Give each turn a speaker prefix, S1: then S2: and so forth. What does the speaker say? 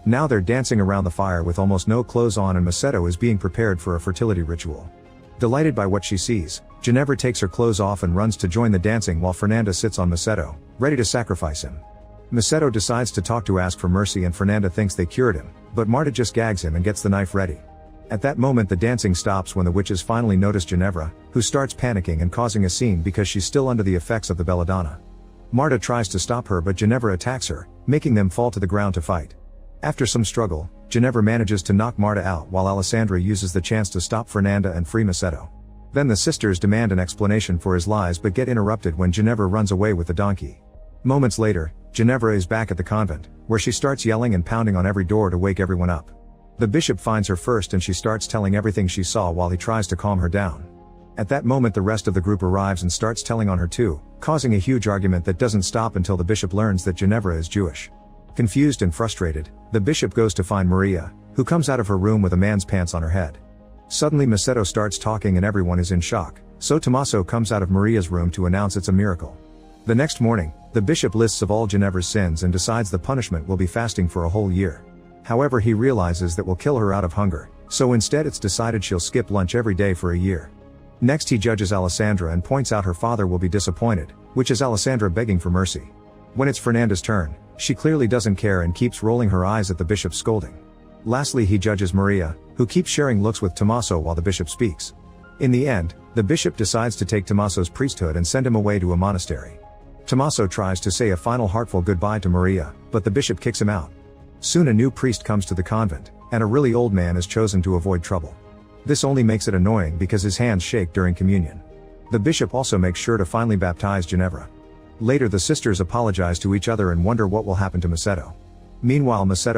S1: Now they're dancing around the fire with almost no clothes on, and Macedo is being prepared for a fertility ritual. Delighted by what she sees, Ginevra takes her clothes off and runs to join the dancing while Fernanda sits on Macedo, ready to sacrifice him. Macedo decides to talk to ask for mercy, and Fernanda thinks they cured him, but Marta just gags him and gets the knife ready. At that moment the dancing stops when the witches finally notice Ginevra, who starts panicking and causing a scene because she's still under the effects of the belladonna. Marta tries to stop her, but Ginevra attacks her, making them fall to the ground to fight. After some struggle, Ginevra manages to knock Marta out while Alessandra uses the chance to stop Fernanda and free Macedo. Then the sisters demand an explanation for his lies but get interrupted when Ginevra runs away with the donkey. Moments later, Ginevra is back at the convent, where she starts yelling and pounding on every door to wake everyone up. The bishop finds her first and she starts telling everything she saw while he tries to calm her down. At that moment the rest of the group arrives and starts telling on her too, causing a huge argument that doesn't stop until the bishop learns that Ginevra is Jewish. Confused and frustrated, the bishop goes to find Maria, who comes out of her room with a man's pants on her head. Suddenly Macedo starts talking and everyone is in shock, so Tommaso comes out of Maria's room to announce it's a miracle. The next morning, the bishop lists of all Ginevra's sins and decides the punishment will be fasting for a whole year. However, he realizes that will kill her out of hunger, so instead it's decided she'll skip lunch every day for a year. Next he judges Alessandra and points out her father will be disappointed, which is Alessandra begging for mercy. When it's Fernanda's turn, she clearly doesn't care and keeps rolling her eyes at the bishop's scolding. Lastly he judges Maria, who keeps sharing looks with Tommaso while the bishop speaks. In the end, the bishop decides to take Tommaso's priesthood and send him away to a monastery. Tommaso tries to say a final heartful goodbye to Maria, but the bishop kicks him out. Soon a new priest comes to the convent, and a really old man is chosen to avoid trouble. This only makes it annoying because his hands shake during communion. The bishop also makes sure to finally baptize Ginevra. Later the sisters apologize to each other and wonder what will happen to Macedo. Meanwhile Macedo